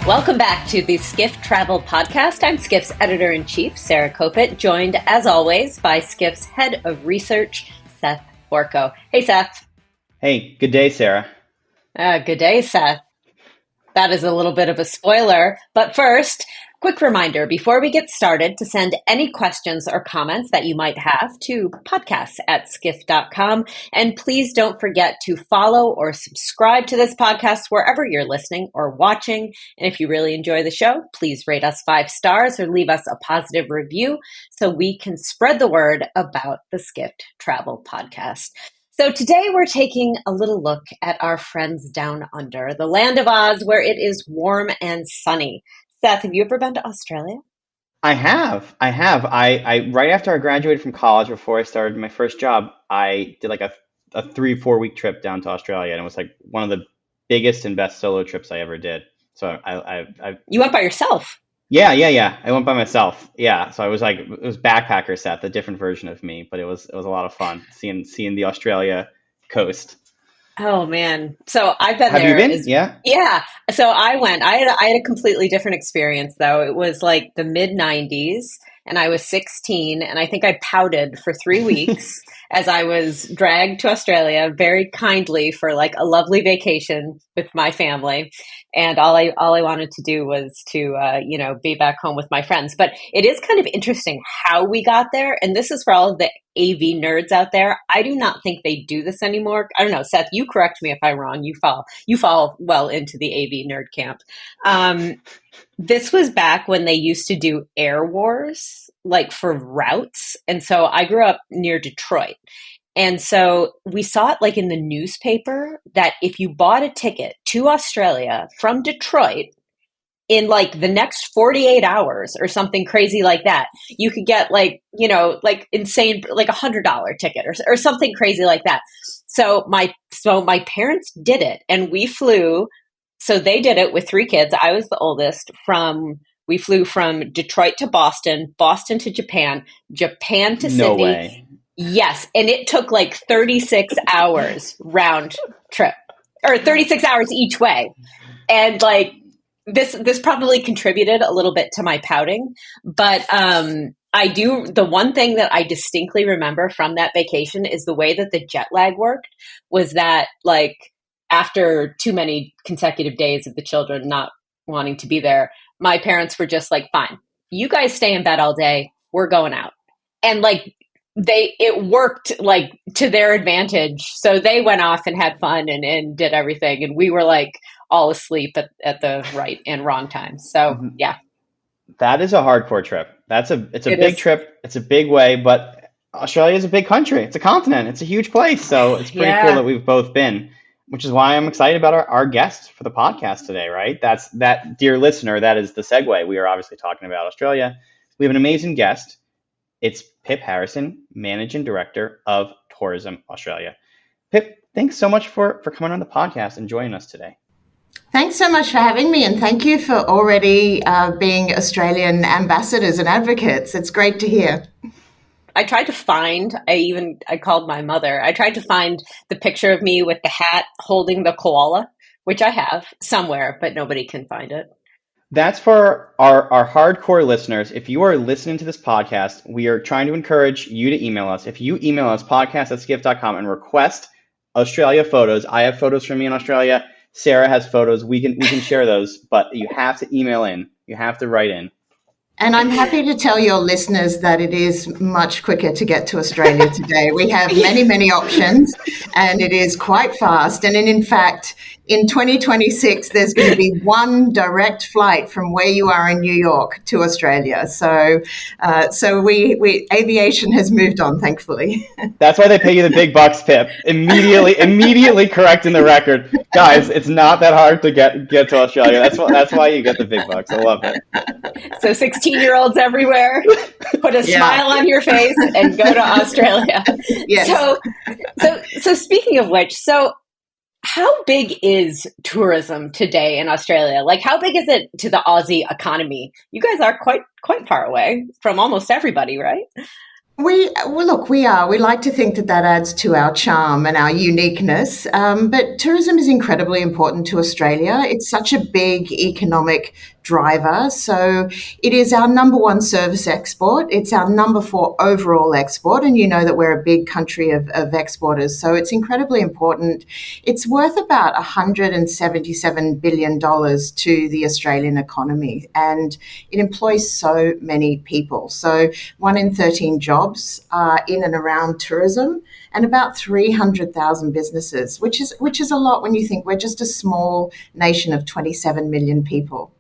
Welcome back to the Skift Travel Podcast. I'm Skift's editor-in-chief, Sarah Kopit, joined as always by Skift's head of research, Seth Borko. Hey, Seth. Hey, good day, Sarah. Good day, Seth. That is a little bit of a spoiler, but first, quick reminder before we get started to send any questions or comments that you might have to podcasts@skift.com. And please don't forget to follow or subscribe to this podcast wherever you're listening or watching. And if you really enjoy the show, please rate us 5 stars or leave us a positive review so we can spread the word about the Skift Travel Podcast. So today we're taking a little look at our friends down under, the land of Oz, where it is warm and sunny. Seth, have you ever been to Australia? I have. I right after I graduated from college, before I started my first job, I did like a 3-4 week trip down to Australia, and it was like one of the biggest and best solo trips I ever did. So You went by yourself? Yeah. I went by myself. Yeah. So it was backpacker Seth, a different version of me, but it was a lot of fun seeing the Australia coast. Oh man. So I've been there. Have you been? Yeah. So I went. I had a completely different experience though. It was like the mid 90s and I was 16 and I think I pouted for 3 weeks as I was dragged to Australia very kindly for like a lovely vacation with my family. And all I wanted to do was to, be back home with my friends. But it is kind of interesting how we got there. And this is for all of the AV nerds out there. I do not think they do this anymore. I don't know, Seth, you correct me if I'm wrong. You fall well into the AV nerd camp. This was back when they used to do air wars, like for routes. And so I grew up near Detroit. And so we saw it like in the newspaper that if you bought a ticket to Australia from Detroit in like the next 48 hours or something crazy like that, you could get like insane, like $100 ticket or something crazy like that. So my parents did it and we flew. So they did it with 3 kids. I was the oldest. We flew from Detroit to Boston, Boston to Japan, Japan to Sydney. No way. Yes. And it took like 36 hours round trip or 36 hours each way. And like this probably contributed a little bit to my pouting, but the one thing that I distinctly remember from that vacation is the way that the jet lag worked was that like after too many consecutive days of the children not wanting to be there, my parents were just like, fine, you guys stay in bed all day. We're going out. And like, it worked like to their advantage. So they went off and had fun and did everything. And we were like all asleep at the right and wrong time. So yeah. That is a hardcore trip. It's a big trip. It's a big way, but Australia is a big country. It's a continent. It's a huge place. So it's pretty cool that we've both been, which is why I'm excited about our guests for the podcast today, right? That, dear listener, that is the segue. We are obviously talking about Australia. We have an amazing guest. It's Pip Harrison, Managing Director of Tourism Australia. Pip, thanks so much for coming on the podcast and joining us today. Thanks so much for having me, and thank you for already being Australian ambassadors and advocates. It's great to hear. I tried to find, I called my mother. I tried to find the picture of me with the hat holding the koala, which I have somewhere, but nobody can find it. That's for our hardcore listeners. If you are listening to this podcast, we are trying to encourage you to email us. If you email us, podcast@skift.com, and request Australia photos. I have photos from me in Australia. Sarah has photos. We can share those, but you have to email in. You have to write in. And I'm happy to tell your listeners that it is much quicker to get to Australia today. We have many, many options, and it is quite fast. And in fact, in 2026, there's going to be one direct flight from where you are in New York to Australia. So aviation has moved on, thankfully. That's why they pay you the big bucks, Pip. Immediately correcting the record. Guys, it's not that hard to get to Australia. That's why you get the big bucks. I love it. So 16-year-olds everywhere, put a smile on your face and go to Australia. Yes. So speaking of which, how big is tourism today in Australia? Like, how big is it to the Aussie economy? You guys are quite far away from almost everybody, right? We like to think that that adds to our charm and our uniqueness. But tourism is incredibly important to Australia. It's such a big economic driver. So it is our number one service export. It's our number four overall export. And you know that we're a big country of exporters. So it's incredibly important. It's worth about $177 billion to the Australian economy. And it employs so many people. So 1 in 13 jobs are in and around tourism, and about 300,000 businesses, which is a lot when you think we're just a small nation of 27 million people.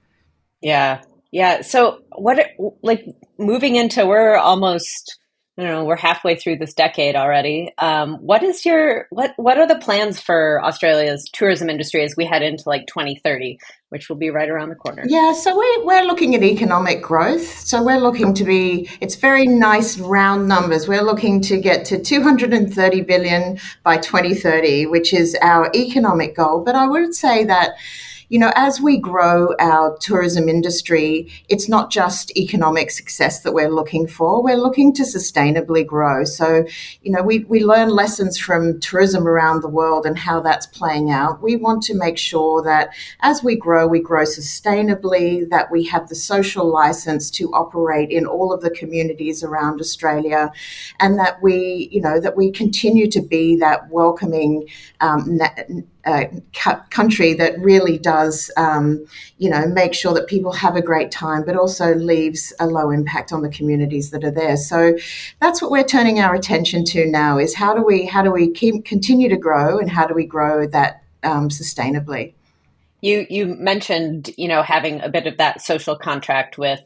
Yeah. Yeah. So like moving into, we're almost, I don't know, we're halfway through this decade already. What are the plans for Australia's tourism industry as we head into like 2030, which will be right around the corner? Yeah, so we're looking at economic growth. So we're looking it's very nice round numbers. We're looking to get to 230 billion by 2030, which is our economic goal. But I would say that, as we grow our tourism industry, it's not just economic success that we're looking for. We're looking to sustainably grow. So, we learn lessons from tourism around the world and how that's playing out. We want to make sure that as we grow sustainably, that we have the social license to operate in all of the communities around Australia, and that we continue to be that welcoming country that really does, make sure that people have a great time, but also leaves a low impact on the communities that are there. So that's what we're turning our attention to now: is how do we continue to grow, and how do we grow that sustainably? You mentioned, having a bit of that social contract with,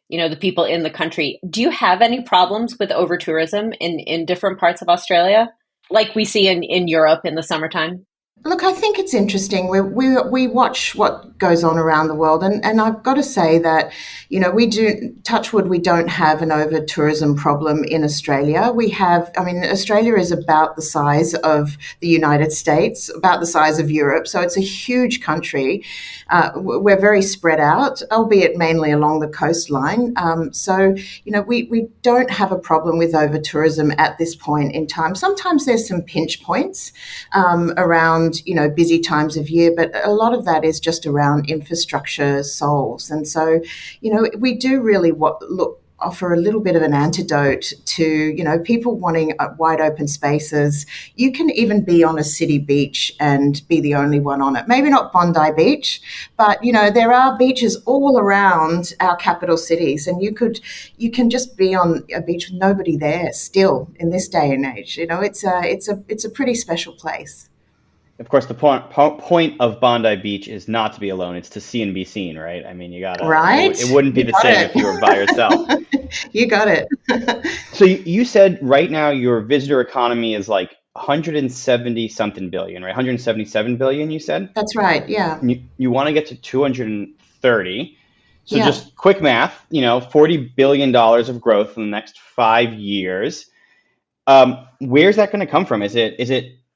the people in the country. Do you have any problems with over tourism in different parts of Australia, like we see in Europe in the summertime? Look, I think it's interesting. We watch what goes on around the world, and I've got to say that, we do, touch wood, we don't have an over tourism problem in Australia. Australia is about the size of the United States, about the size of Europe, so it's a huge country. We're very spread out, albeit mainly along the coastline. We don't have a problem with over tourism at this point in time. Sometimes there's some pinch points around busy times of year, but a lot of that is just around infrastructure solves. And so, we do really offer a little bit of an antidote to, people wanting wide open spaces. You can even be on a city beach and be the only one on it. Maybe not Bondi Beach, but, there are beaches all around our capital cities, and you can just be on a beach with nobody there still in this day and age. It's a pretty special place. Of course, the point of Bondi Beach is not to be alone. It's to see and be seen, right? I mean, you got to. Right. It wouldn't be the same if you were by yourself. You got it. So you said right now your visitor economy is like 170 something billion, right? 177 billion, you said? That's right, yeah. You want to get to 230. So just quick math, $40 billion of growth in the next 5 years. Where's that going to come from? Is it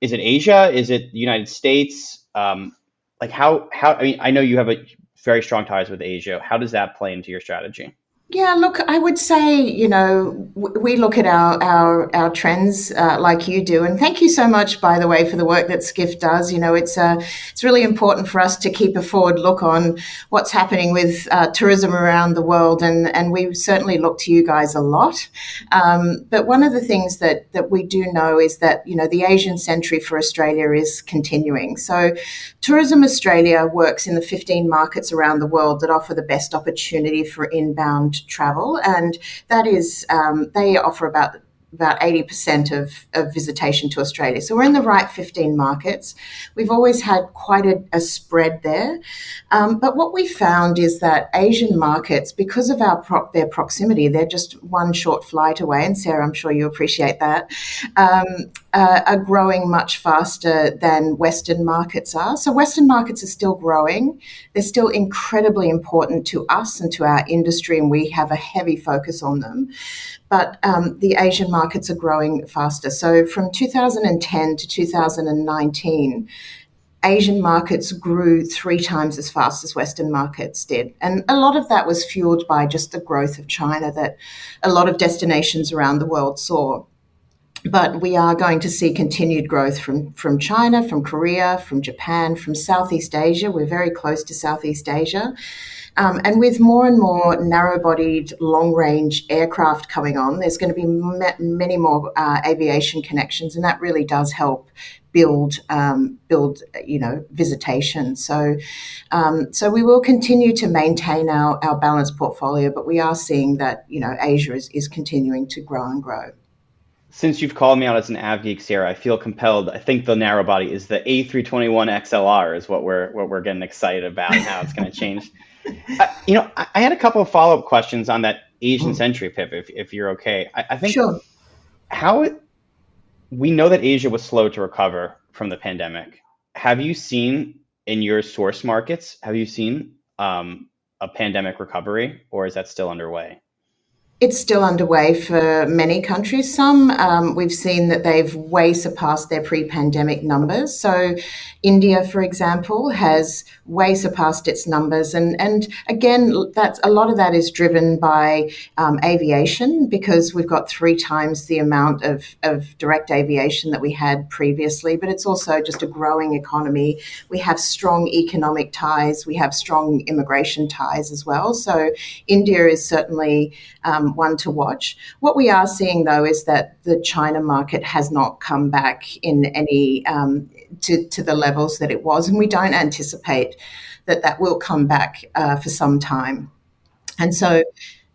Asia? Is it the United States? How, I know you have a very strong ties with Asia. How does that play into your strategy? Yeah, look, I would say, we look at our trends like you do. And thank you so much, by the way, for the work that Skift does. It's really important for us to keep a forward look on what's happening with tourism around the world. And we certainly look to you guys a lot. But one of the things that we do know is that, the Asian century for Australia is continuing. So Tourism Australia works in the 15 markets around the world that offer the best opportunity for inbound travel, and that is they offer about 80% of visitation to Australia. So we're in the right 15 markets. We've always had quite a spread there. But what we found is that Asian markets, because of their proximity, they're just one short flight away, and Sarah, I'm sure you appreciate that, are growing much faster than Western markets are. So Western markets are still growing. They're still incredibly important to us and to our industry, and we have a heavy focus on them. But the Asian markets are growing faster. So from 2010 to 2019, Asian markets grew 3 times as fast as Western markets did. And a lot of that was fueled by just the growth of China that a lot of destinations around the world saw. But we are going to see continued growth from China, from Korea, from Japan, from Southeast Asia. We're very close to Southeast Asia. And with more and more narrow-bodied, long-range aircraft coming on, there's going to be many more aviation connections, and that really does help build visitation. So we will continue to maintain our balanced portfolio, but we are seeing that Asia is continuing to grow and grow. Since you've called me out as an av geek, Sarah, I feel compelled. I think the narrow body is the A321 XLR is what we're getting excited about and how it's going to change. I had a couple of follow-up questions on that Asian century, Pip, if you're okay. I think sure. We know that Asia was slow to recover from the pandemic. Have you seen in your source markets, a pandemic recovery, or is that still underway? It's still underway for many countries. Some we've seen that they've way surpassed their pre-pandemic numbers. So India, for example, has way surpassed its numbers. And again, that's a lot of that is driven by aviation, because we've got 3 times the amount of direct aviation that we had previously. But it's also just a growing economy. We have strong economic ties. We have strong immigration ties as well. So India is certainly one to watch. What we are seeing, though, is that the China market has not come back in any to the levels that it was, and we don't anticipate that will come back for some time. And so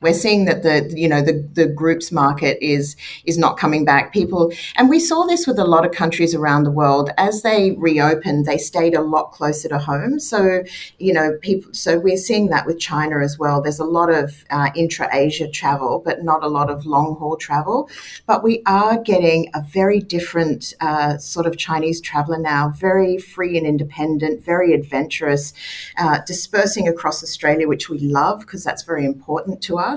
we're seeing that the groups market is not coming back. People, and we saw this with a lot of countries around the world, as they reopened, they stayed a lot closer to home. So so we're seeing that with China as well. There's a lot of intra-Asia travel, but not a lot of long-haul travel. But we are getting a very different sort of Chinese traveler now, very free and independent, very adventurous, dispersing across Australia, which we love because that's very important to us.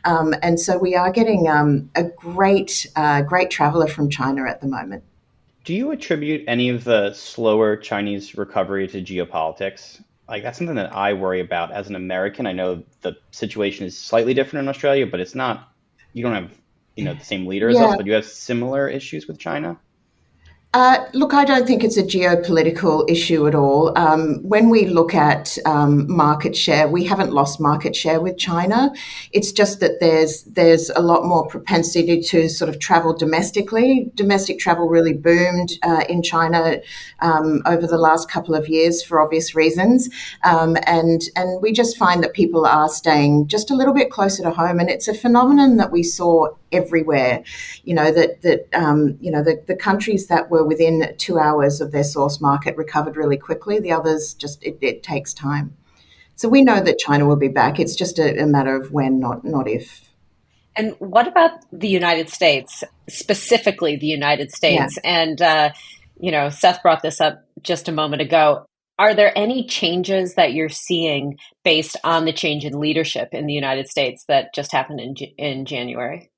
And so we are getting a great traveler from China at the moment. Do you attribute any of the slower Chinese recovery to geopolitics? Like, that's something that I worry about as an American. I know the situation is slightly different in Australia, but it's not, you don't have, the same leader as us, but you have similar issues with China? Look, I don't think it's a geopolitical issue at all. When we look at market share, we haven't lost market share with China. It's just that there's a lot more propensity to sort of travel domestically. Domestic travel really boomed in China over the last couple of years for obvious reasons, and we just find that people are staying just a little bit closer to home, and it's a phenomenon that we saw everywhere. The countries that were within 2 hours of their source market recovered really quickly. The others just it takes time. So we know that China will be back. It's just a matter of when, not if. And what about the United States, specifically the United States? Yeah. And Seth brought this up just a moment ago. Are there any changes that you're seeing based on the change in leadership in the United States that just happened in January?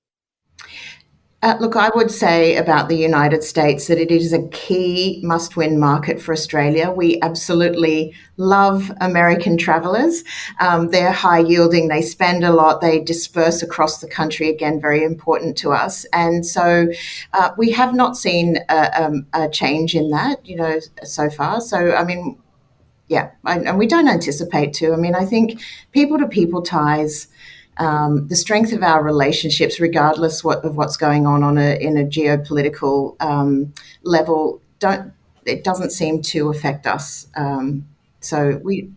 Look, I would say about the United States that it is a key must-win market for Australia. We absolutely love American travellers. They're high-yielding, they spend a lot, they disperse across the country, again, very important to us. And so we have not seen a change in that, so far. So, and we don't anticipate to. I think people-to-people ties, the strength of our relationships, regardless of what's going on in a geopolitical level, it doesn't seem to affect us. So we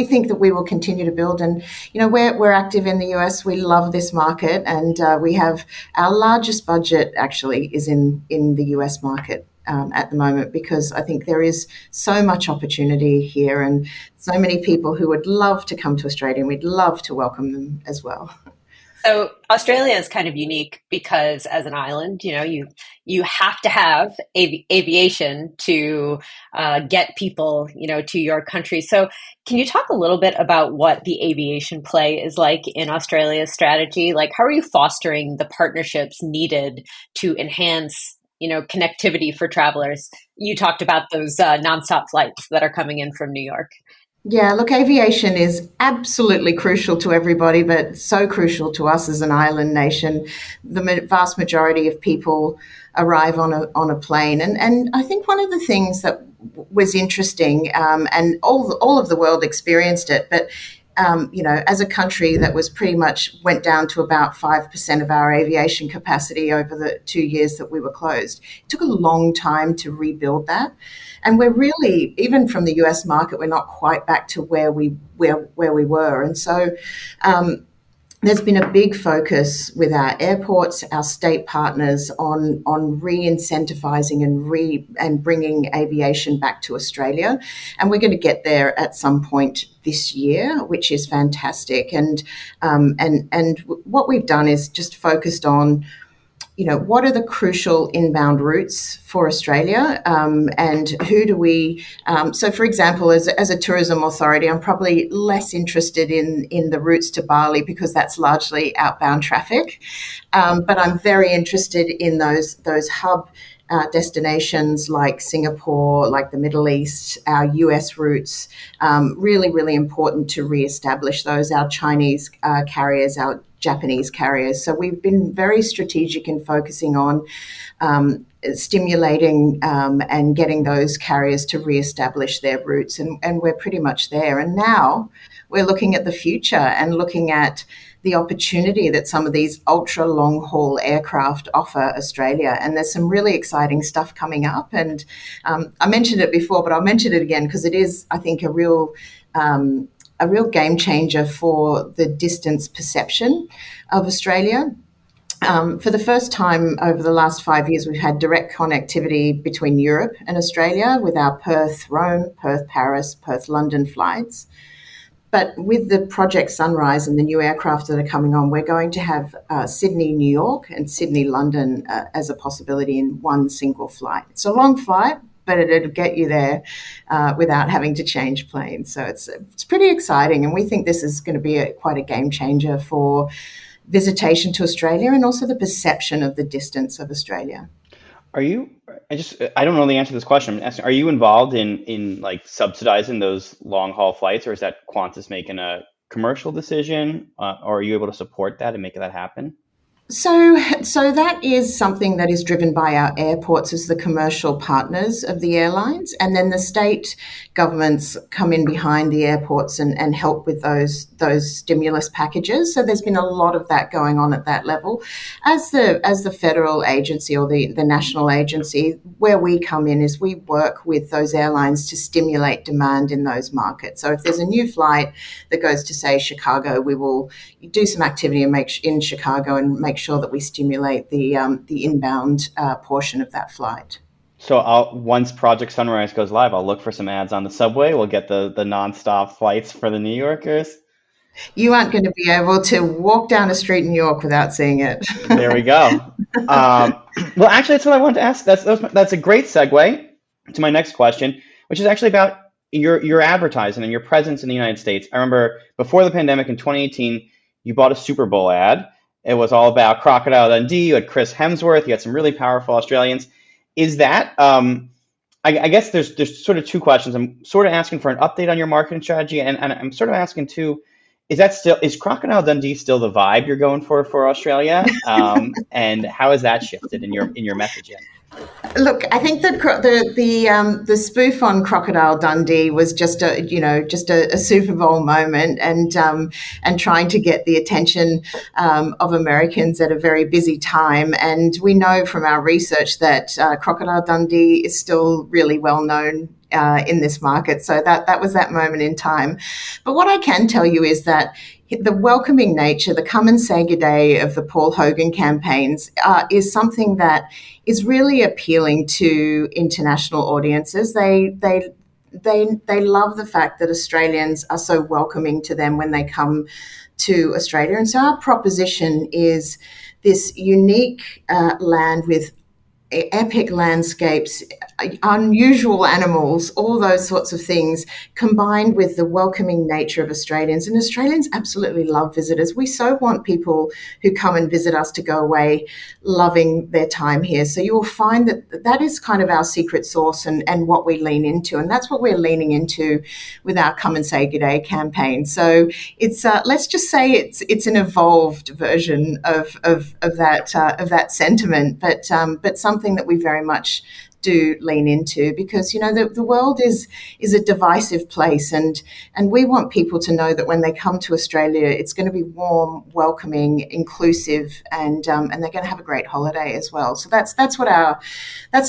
think that we will continue to build, and we're active in the US. We love this market, and we have our largest budget actually is in the US market at the moment, because I think there is so much opportunity here and so many people who would love to come to Australia, and we'd love to welcome them as well. So Australia is kind of unique because as an island, you have to have aviation to get people, to your country. So can you talk a little bit about what the aviation play is like in Australia's strategy? Like, how are you fostering the partnerships needed to enhance connectivity for travelers. You talked about those nonstop flights that are coming in from New York. Yeah, look, aviation is absolutely crucial to everybody, but so crucial to us as an island nation. The vast majority of people arrive on a plane, and I think one of the things that was interesting, and all of the world experienced it, but as a country that was pretty much went down to about 5% of our aviation capacity over the 2 years that we were closed. It took a long time to rebuild that. And we're really, even from the US market, we're not quite back to where we were. And so there's been a big focus with our airports, our state partners on re-incentivizing and bringing aviation back to Australia. And we're going to get there at some point this year, which is fantastic. And what we've done is just focused on what are the crucial inbound routes for Australia, and who do we? So, for example, as a tourism authority, I'm probably less interested in the routes to Bali because that's largely outbound traffic, but I'm very interested in those hub destinations like Singapore, like the Middle East, our US routes. Really, really important to reestablish those. Our Chinese carriers, our Japanese carriers. So we've been very strategic in focusing on stimulating and getting those carriers to reestablish their routes, and we're pretty much there. And now we're looking at the future and looking at the opportunity that some of these ultra long haul aircraft offer Australia. And there's some really exciting stuff coming up. And I mentioned it before, but I'll mention it again because it is, I think, a real game changer for the distance perception of Australia. For the first time over the last 5 years, we've had direct connectivity between Europe and Australia with our Perth-Rome, Perth-Paris, Perth-London flights. But with the Project Sunrise and the new aircraft that are coming on, we're going to have Sydney-New York and Sydney-London as a possibility in one single flight. It's a long flight, but it'll get you there without having to change planes. So it's pretty exciting, and we think this is going to be quite a game changer for visitation to Australia and also the perception of the distance of Australia. I don't know the answer to this question. I'm asking, are you involved in like subsidizing those long haul flights, or is that Qantas making a commercial decision, or are you able to support that and make that happen? So that is something that is driven by our airports as the commercial partners of the airlines, and then the state governments come in behind the airports and help with those stimulus packages. So there's been a lot of that going on at that level. As the federal agency or the national agency, where we come in is we work with those airlines to stimulate demand in those markets. So if there's a new flight that goes to, say, Chicago, we will do some activity in Chicago and make sure that we stimulate the inbound portion of that flight. So once Project Sunrise goes live, I'll look for some ads on the subway. We'll get the nonstop flights for the New Yorkers. You aren't going to be able to walk down a street in New York without seeing it. There we go. Well, actually, that's what I wanted to ask. That's a great segue to my next question, which is actually about your advertising and your presence in the United States. I remember before the pandemic in 2018, you bought a Super Bowl ad. It was all about Crocodile Dundee. You had Chris Hemsworth. You had some really powerful Australians. Is that, I guess there's sort of two questions. I'm sort of asking for an update on your marketing strategy, and I'm sort of asking too, is Crocodile Dundee still the vibe you're going for Australia? And how has that shifted in your messaging? Look, I think the spoof on Crocodile Dundee was just a Super Bowl moment, and trying to get the attention of Americans at a very busy time. And we know from our research that Crocodile Dundee is still really well known in this market. So that was that moment in time. But what I can tell you is that the welcoming nature, the come and say good day of the Paul Hogan campaigns is something that is really appealing to international audiences. They love the fact that Australians are so welcoming to them when they come to Australia. And so our proposition is this unique land with epic landscapes, unusual animals, all those sorts of things, combined with the welcoming nature of Australians. And Australians absolutely love visitors. We so want people who come and visit us to go away loving their time here. So you will find that that is kind of our secret sauce and what we lean into. And that's what we're leaning into with our Come and Say G'day campaign. So it's let's just say it's an evolved version of that sentiment, but something that we very much do lean into, because the world is a divisive place, and we want people to know that when they come to Australia, it's going to be warm, welcoming, inclusive, and they're going to have a great holiday as well. So that's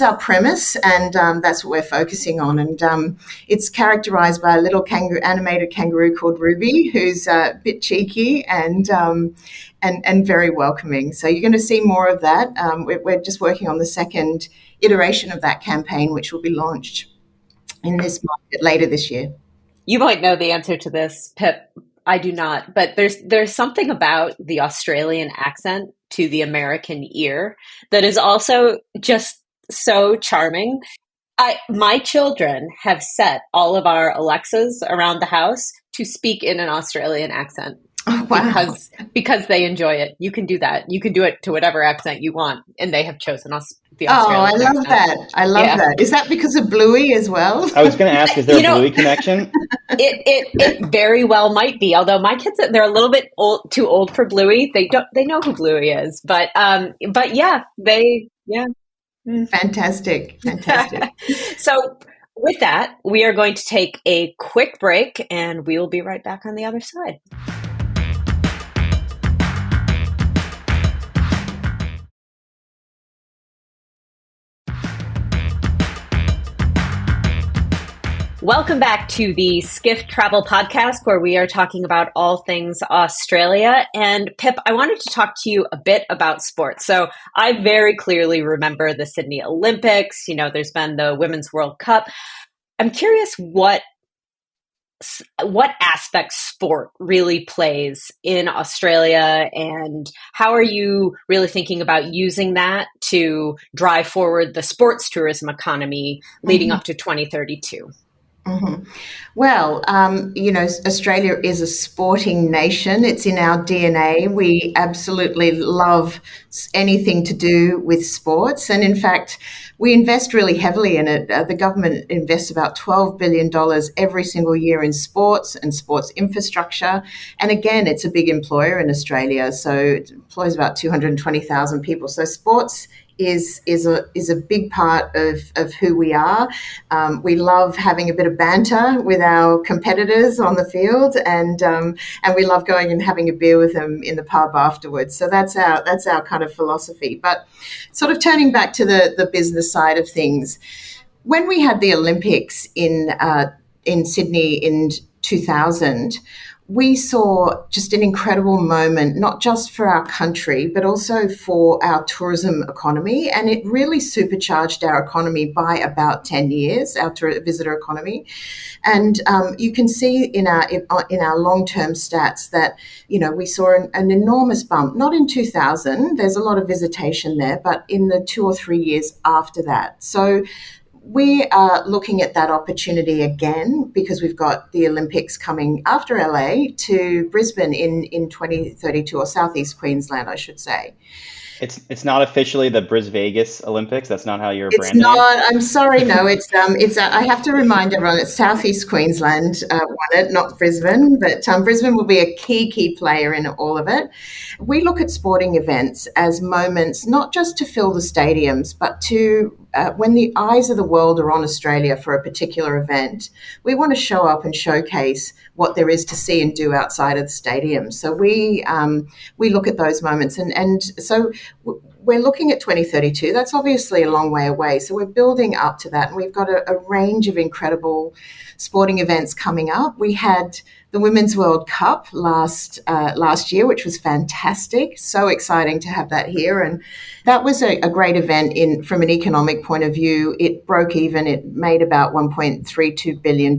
our premise, and that's what we're focusing on. And it's characterised by a little animated kangaroo called Ruby, who's a bit cheeky and very welcoming. So you're going to see more of that. We're just working on the second iteration of that campaign, which will be launched in this market later this year. You might know the answer to this, Pip. I do not, but there's something about the Australian accent to the American ear that is also just so charming. My children have set all of our Alexas around the house to speak in an Australian accent. Oh, wow. Because they enjoy it. You can do that. You can do it to whatever accent you want, and they have chosen the Australian accent. I love that. Is that because of Bluey as well? I was going to ask, is there a Bluey connection? It very well might be. Although my kids, they're a little bit too old for Bluey. They know who Bluey is, but yeah. Fantastic. So with that, we are going to take a quick break, and we will be right back on the other side. Welcome back to the Skift Travel Podcast, where we are talking about all things Australia. And Pip, I wanted to talk to you a bit about sports. So I very clearly remember the Sydney Olympics. There's been the Women's World Cup. I'm curious what aspect sport really plays in Australia, and how are you really thinking about using that to drive forward the sports tourism economy leading up to 2032? Mm-hmm. Well, Australia is a sporting nation. It's in our DNA. We absolutely love anything to do with sports. And in fact, we invest really heavily in it. The government invests about $12 billion every single year in sports and sports infrastructure. And again, it's a big employer in Australia. So it employs about 220,000 people. So sports is a big part of who we are. We love having a bit of banter with our competitors on the field, and we love going and having a beer with them in the pub afterwards. So that's our kind of philosophy. But sort of turning back to the business side of things, when we had the Olympics in Sydney in 2000. We saw just an incredible moment, not just for our country, but also for our tourism economy. And it really supercharged our economy by about 10 years, our visitor economy. And you can see in our long-term stats that, we saw an enormous bump, not in 2000, there's a lot of visitation there, but in the 2 or 3 years after that. So we are looking at that opportunity again, because we've got the Olympics coming after LA to Brisbane in 2032, or Southeast Queensland, I should say. It's not officially the Bris Vegas Olympics. That's not how you're branding. It's not. I'm sorry. No, it's. I have to remind everyone. It's Southeast Queensland won it, not Brisbane. But Brisbane will be a key player in all of it. We look at sporting events as moments not just to fill the stadiums, but to when the eyes of the world are on Australia for a particular event, we want to show up and showcase what there is to see and do outside of the stadium. So we look at those moments, and so we're looking at 2032. That's obviously a long way away. So we're building up to that, and we've got a range of incredible sporting events coming up. We had the Women's World Cup last year, which was fantastic. So exciting to have that here. And that was a great event from an economic point of view. It broke even. It made about $1.32 billion.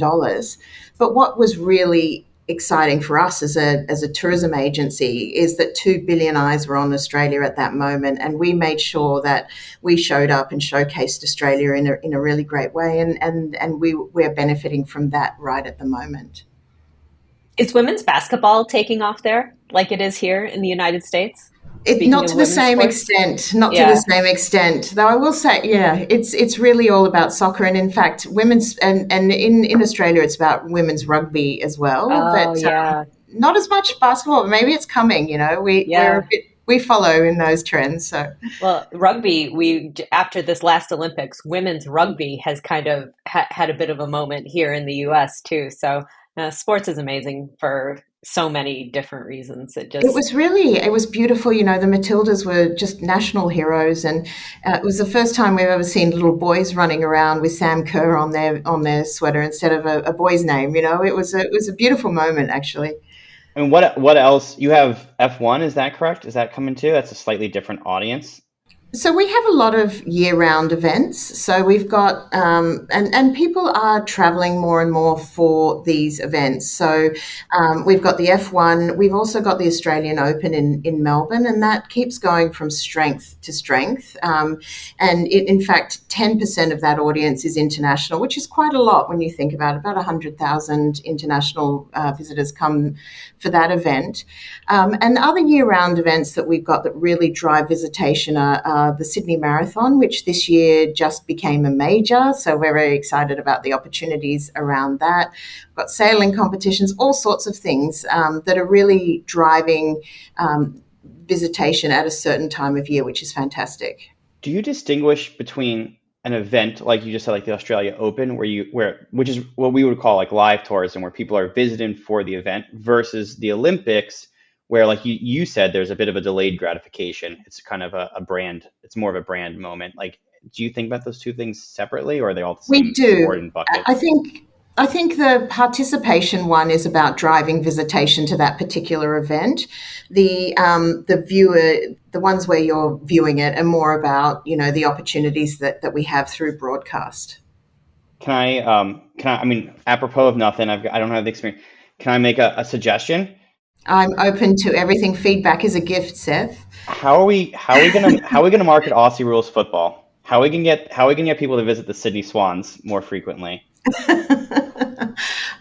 But what was really exciting for us as a tourism agency is that 2 billion eyes were on Australia at that moment, and we made sure that we showed up and showcased Australia in a really great way, and we're benefiting from that right at the moment. Is women's basketball taking off there like it is here in the United States? Not to the same extent, to the same extent. Though I will say, it's really all about soccer, and in fact, women's and in Australia, it's about women's rugby as well. Not as much basketball. But maybe it's coming. We follow in those trends. So, well, rugby. After this last Olympics, women's rugby has kind of had a bit of a moment here in the U.S. too. So, sports is amazing for so many different reasons. It was beautiful. The Matildas were just national heroes, and it was the first time we've ever seen little boys running around with Sam Kerr on their sweater instead of a boy's name. It was a beautiful moment, actually. And what else? You have F1, is that correct? Is that coming too? That's a slightly different audience. So we have a lot of year-round events. So we've got, and people are traveling more and more for these events. So we've got the F1. We've also got the Australian Open in Melbourne, and that keeps going from strength to strength. In fact, 10% of that audience is international, which is quite a lot when you think about it. About 100,000 international visitors come for that event. And other year-round events that we've got that really drive visitation are the Sydney Marathon, which this year just became a major. So we're very excited about the opportunities around that. We've got sailing competitions, all sorts of things that are really driving visitation at a certain time of year, which is fantastic. Do you distinguish between an event like you just said, like the Australia Open, which is what we would call like live tourism, where people are visiting for the event, versus the Olympics, where, like you said, there's a bit of a delayed gratification. It's kind of a brand. It's more of a brand moment. Like, do you think about those two things separately, or are they all the same? We do. Sport and bucket? I think the participation one is about driving visitation to that particular event. The viewer, the ones where you're viewing it, are more about the opportunities that we have through broadcast. Can I mean, apropos of nothing, I don't have the experience. Can I make a suggestion? I'm open to everything. Feedback is a gift, Seth. How are we gonna market Aussie rules football? How are we gonna get people to visit the Sydney Swans more frequently?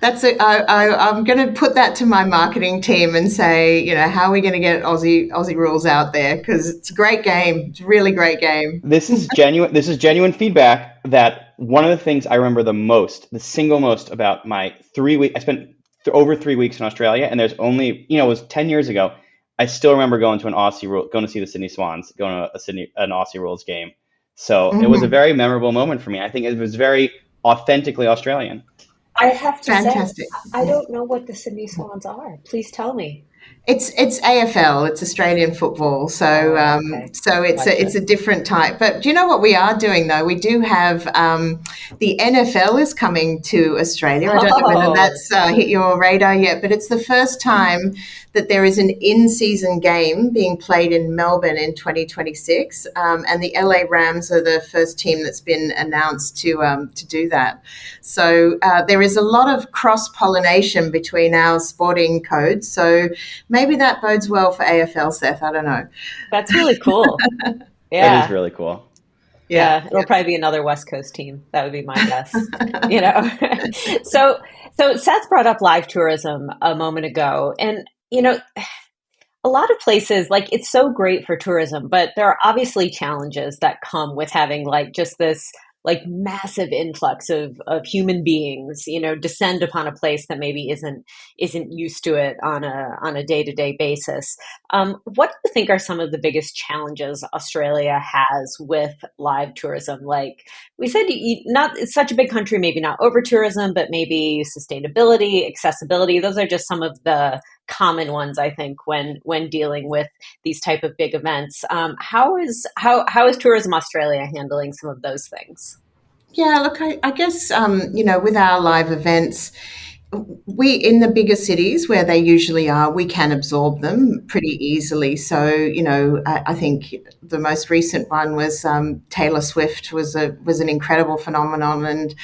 I'm going to put that to my marketing team and say, how are we going to get Aussie rules out there? Because it's a great game. It's a really great game. This is genuine feedback. That one of the things I remember the single most about my 3 weeks. I spent over 3 weeks in Australia, and there's only, it was 10 years ago. I still remember going to see the Sydney Swans, going to an Aussie rules game. So It was a very memorable moment for me. I think it was very authentically Australian. I have to say, I don't know what the Sydney Swans are. Please tell me. It's AFL. It's Australian football. So it's a different type. But do you know what we are doing though? We do have the NFL is coming to Australia. I don't know whether that's hit your radar yet, but it's the first time that there is an in-season game being played in Melbourne in 2026, and the LA Rams are the first team that's been announced to do that. So there is a lot of cross-pollination between our sporting codes. So maybe that bodes well for AFL, Seth. I don't know. That's really cool. Yeah, that is really cool. Yeah, it'll probably be another West Coast team. That would be my guess. So Seth brought up live tourism a moment ago, and a lot of places, like, it's so great for tourism, but there are obviously challenges that come with having just this massive influx of human beings, descend upon a place that maybe isn't used to it on a day-to-day basis. What do you think are some of the biggest challenges Australia has with live tourism? Like we said, it's such a big country, maybe not over tourism, but maybe sustainability, accessibility. Those are just some of the common ones, I think, when dealing with these type of big events. How is Tourism Australia handling some of those things? Yeah, look, I guess with our live events, we, in the bigger cities where they usually are, we can absorb them pretty easily. So, I think the most recent one was Taylor Swift was an incredible phenomenon, and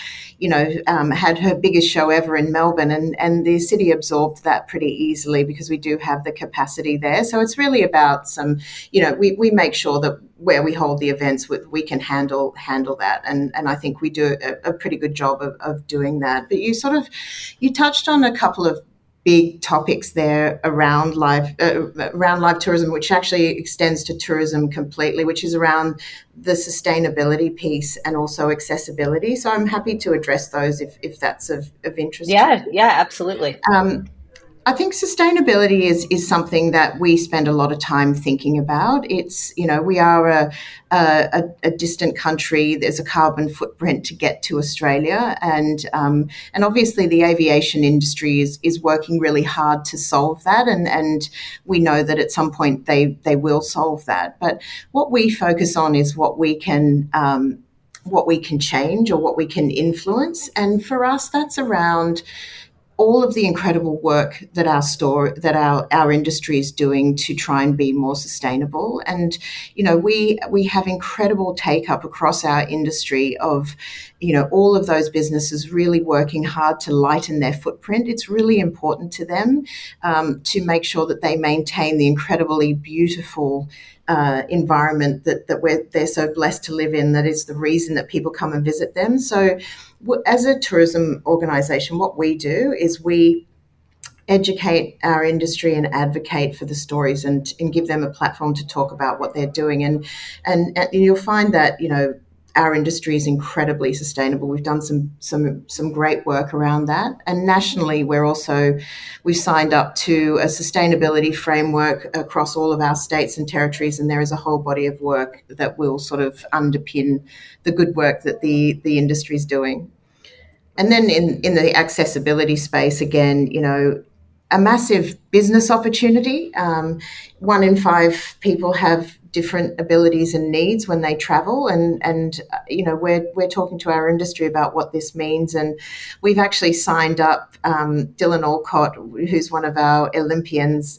had her biggest show ever in Melbourne, and the city absorbed that pretty easily because we do have the capacity there. So it's really about we make sure that where we hold the events, we can handle that, and I think we do a pretty good job of doing that. But you touched on a couple of big topics there around live tourism, which actually extends to tourism completely, which is around the sustainability piece and also accessibility. So I'm happy to address those if that's of interest. Yeah, absolutely. I think sustainability is something that we spend a lot of time thinking about. It's, we are a distant country. There's a carbon footprint to get to Australia. And obviously the aviation industry is working really hard to solve that. And we know that at some point they will solve that. But what we focus on is what we can change or what we can influence. And for us, that's around all of the incredible work that our industry is doing to try and be more sustainable. And, we have incredible take up across our industry of, all of those businesses really working hard to lighten their footprint. It's really important to them to make sure that they maintain the incredibly beautiful environment that they're so blessed to live in. That is the reason that people come and visit them. So as a tourism organisation, what we do is we educate our industry and advocate for the stories and give them a platform to talk about what they're doing. And you'll find that, our industry is incredibly sustainable. We've done some great work around that. And nationally, we've signed up to a sustainability framework across all of our states and territories, and there is a whole body of work that will sort of underpin the good work that the industry is doing. And then in the accessibility space, again, a massive business opportunity. 1 in 5 people have different abilities and needs when they travel, and we're talking to our industry about what this means. And we've actually signed up Dylan Alcott, who's one of our Olympians.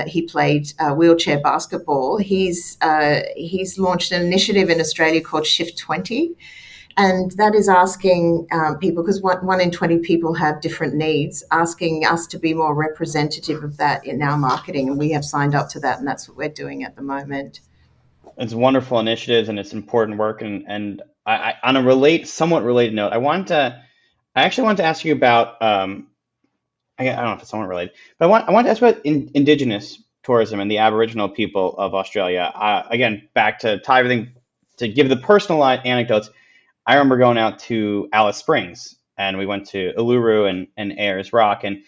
He played wheelchair basketball. He's launched an initiative in Australia called Shift 20. And that is asking people, because 1 in 20 people have different needs, asking us to be more representative of that in our marketing. And we have signed up to that, and that's what we're doing at the moment. It's wonderful initiatives and it's important work. And I on a somewhat related note, I actually want to ask you about, I don't know if it's somewhat related, but I want to ask about Indigenous tourism and the Aboriginal people of Australia. Again, back to tie everything, to give the personal anecdotes. I remember going out to Alice Springs, and we went to Uluru and Ayers Rock, and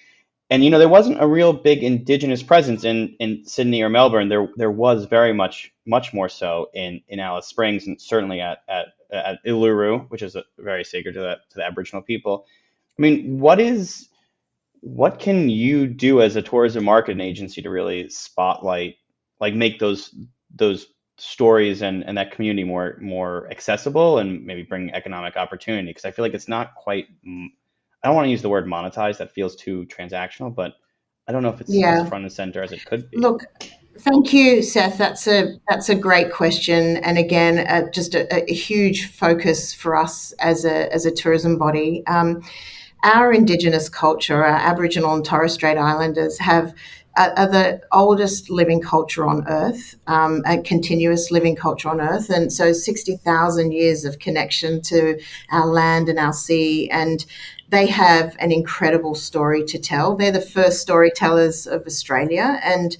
there wasn't a real big Indigenous presence in Sydney or Melbourne. There was very much more so in Alice Springs, and certainly at Uluru, which is very sacred to the Aboriginal people. I mean, what can you do as a tourism marketing agency to really spotlight, like make those stories and that community more accessible and maybe bring economic opportunity? Because I feel like it's not quite, I don't want to use the word monetized, that feels too transactional, but I don't know if it's as front and center as it could be. Look, thank you, Seth. That's a great question, and again, just a huge focus for us as a tourism body. Our Indigenous culture, our Aboriginal and Torres Strait Islanders are the oldest living culture on Earth, a continuous living culture on Earth. And so 60,000 years of connection to our land and our sea. And they have an incredible story to tell. They're the first storytellers of Australia. And,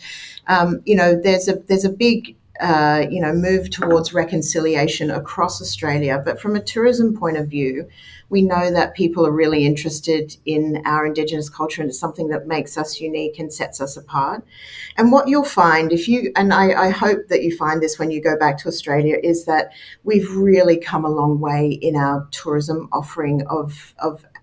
there's a big move towards reconciliation across Australia. But from a tourism point of view, we know that people are really interested in our Indigenous culture, and it's something that makes us unique and sets us apart. And what you'll find, I hope that you find this when you go back to Australia, is that we've really come a long way in our tourism offering of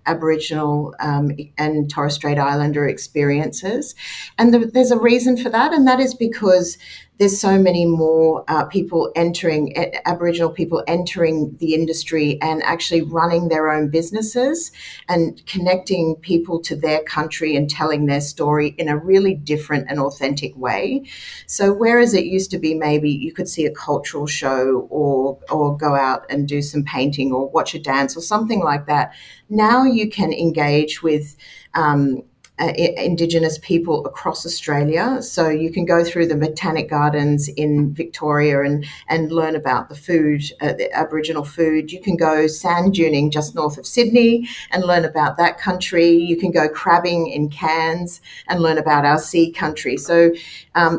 Aboriginal and Torres Strait Islander experiences. And there's a reason for that, and that is because there's so many more Aboriginal people entering the industry and actually running their own businesses and connecting people to their country and telling their story in a really different and authentic way. So whereas it used to be maybe you could see a cultural show or go out and do some painting or watch a dance or something like that, now you can engage with Indigenous people across Australia. So you can go through the Botanic Gardens in Victoria and learn about the food, the Aboriginal food. You can go sand duning just north of Sydney and learn about that country. You can go crabbing in Cairns and learn about our sea country. So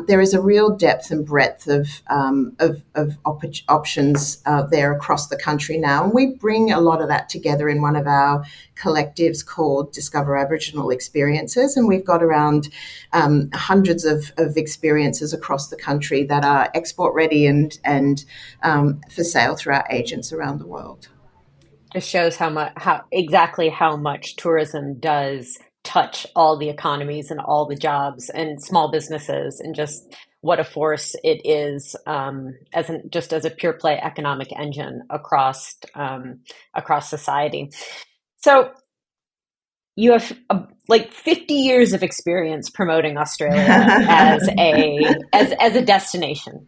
there is a real depth and breadth of options there across the country now. And we bring a lot of that together in one of our collectives called Discover Aboriginal Experiences, and we've got around hundreds of experiences across the country that are export ready and for sale through our agents around the world. Just shows how much tourism does touch all the economies and all the jobs and small businesses, and just what a force it is as a pure play economic engine across society. So you have like 50 years of experience promoting Australia as a destination.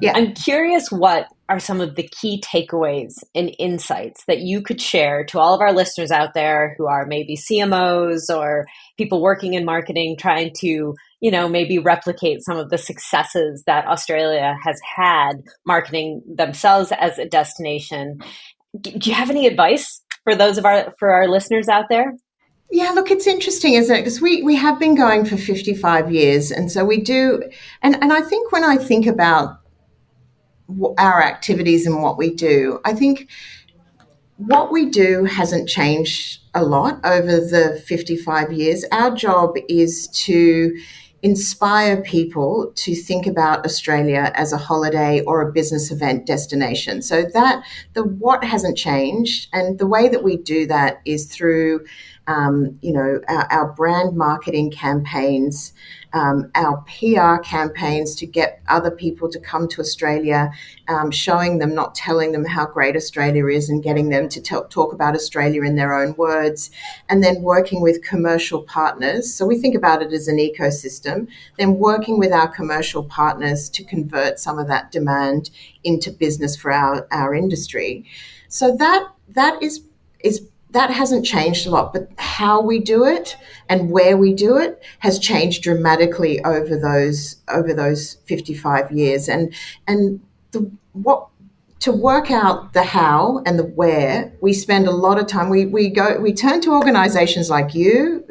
Yeah. I'm curious, what are some of the key takeaways and insights that you could share to all of our listeners out there who are maybe CMOs or people working in marketing, trying to, maybe replicate some of the successes that Australia has had marketing themselves as a destination. Do you have any advice for our listeners out there? Yeah, look, it's interesting, isn't it? Because we have been going for 55 years. And so we do. And I think when I think about our activities and what we do, I think what we do hasn't changed a lot over the 55 years. Our job is to inspire people to think about Australia as a holiday or a business event destination. So that what hasn't changed, and the way that we do that is through our brand marketing campaigns, our PR campaigns to get other people to come to Australia, showing them, not telling them how great Australia is, and getting them to talk about Australia in their own words, and then working with commercial partners. So we think about it as an ecosystem, then working with our commercial partners to convert some of that demand into business for our industry. So that hasn't changed a lot, but how we do it and where we do it has changed dramatically over those 55 years. And to work out the how and the where, we spend a lot of time. We turn to organizations like you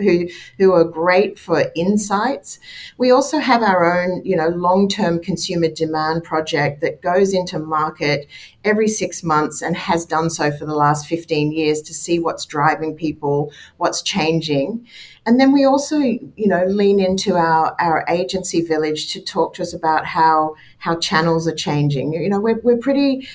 who are great for insights. We also have our own, long-term consumer demand project that goes into market every 6 months and has done so for the last 15 years to see what's driving people, what's changing. And then we also, lean into our agency village to talk to us about how channels are changing.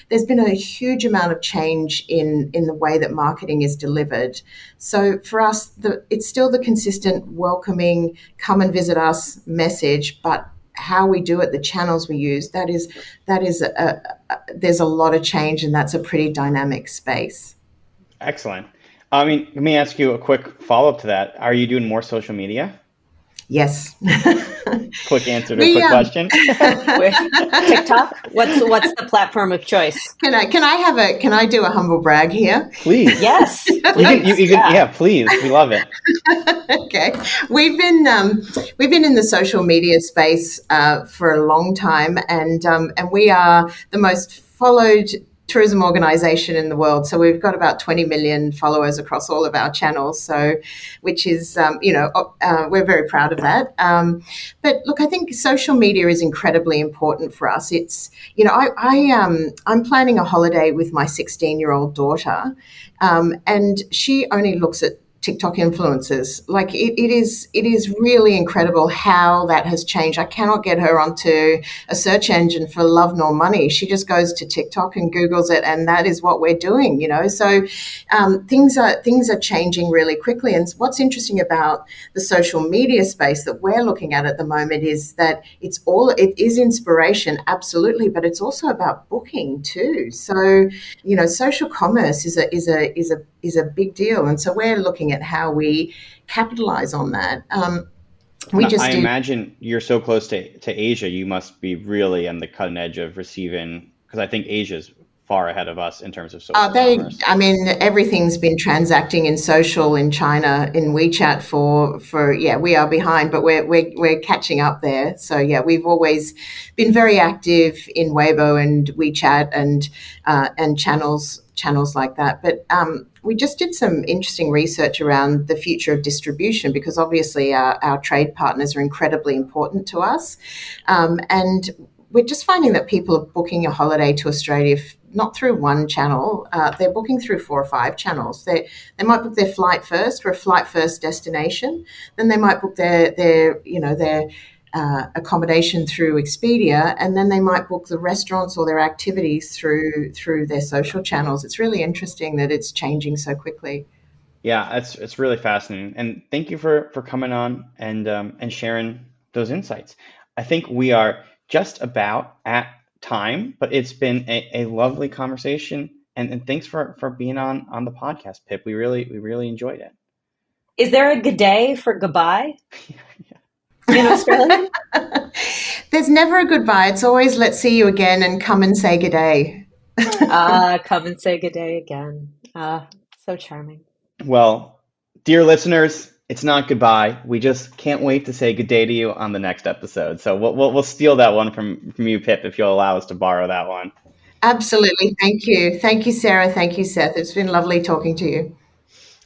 There's been a huge amount of change in the way that marketing is delivered. So for us, it's still the consistent, welcoming, come and visit us message, but how we do it, the channels we use, there's a lot of change, and that's a pretty dynamic space. Excellent. Let me ask you a quick follow-up to that. Are you doing more social media? Yes. Quick answer to a quick question. TikTok? What's the platform of choice? Can I do a humble brag here? Please. Yes. Please. Yeah, please. We love it. Okay. We've been in the social media space for a long time, and we are the most followed tourism organization in the world. So we've got about 20 million followers across all of our channels. So, which is, we're very proud of that. But look, I think social media is incredibly important for us. It's, I'm planning a holiday with my 16-year-old daughter, and she only looks at TikTok influencers. Like it is really incredible how that has changed. I cannot get her onto a search engine for love nor money. She just goes to TikTok and Googles it, and that is what we're doing, you know. So things are changing really quickly. And what's interesting about the social media space that we're looking at the moment is that it is inspiration, absolutely, but it's also about booking too. So, you know, social commerce is a big deal, and so we're looking at how we capitalize on that. I imagine you're so close to Asia, you must be really on the cutting edge of receiving, because I think Asia's far ahead of us in terms of social commerce. I mean, everything's been transacting in social in China, in WeChat we are behind, but we're catching up there. So yeah, we've always been very active in Weibo and WeChat and channels like that. But we just did some interesting research around the future of distribution, because obviously our trade partners are incredibly important to us. And we're just finding that people are booking a holiday to Australia, not through one channel, they're booking through 4 or 5 channels. They might book their flight first. We're a flight first destination. Then they might book their accommodation through Expedia, and then they might book the restaurants or their activities through their social channels. It's really interesting that it's changing so quickly. Yeah, it's really fascinating, and thank you for coming on and sharing those insights. I think we are just about at time, but it's been a lovely conversation, and thanks for being on the podcast, Pip. We really enjoyed it. Is there a good day for goodbye? In Australia? There's never a goodbye. It's always let's see you again and come and say good day. Come and say good day again. So charming. Well, dear listeners, it's not goodbye. We just can't wait to say good day to you on the next episode. So we'll steal that one from you, Pip, if you'll allow us to borrow that one. Absolutely. Thank you. Thank you, Sarah. Thank you, Seth. It's been lovely talking to you.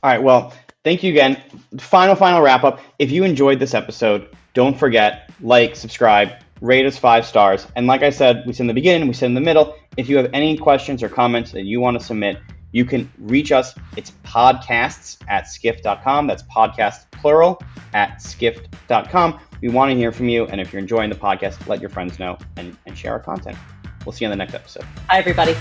All right. Well, thank you again. Final wrap up. If you enjoyed this episode, don't forget, like, subscribe, rate us 5 stars. And like I said, we said in the beginning, we said in the middle, if you have any questions or comments that you want to submit, you can reach us. It's podcasts@skift.com. That's podcast plural @skift.com. We want to hear from you. And if you're enjoying the podcast, let your friends know and share our content. We'll see you on the next episode. Hi, everybody.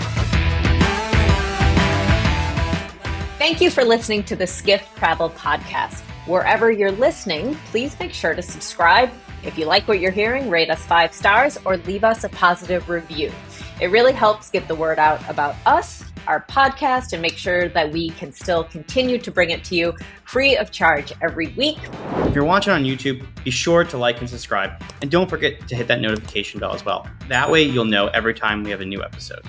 Thank you for listening to the Skift Travel Podcast. Wherever you're listening, please make sure to subscribe. If you like what you're hearing, rate us 5 stars or leave us a positive review. It really helps get the word out about us, our podcast, and make sure that we can still continue to bring it to you free of charge every week. If you're watching on YouTube, be sure to like and subscribe. And don't forget to hit that notification bell as well. That way you'll know every time we have a new episode.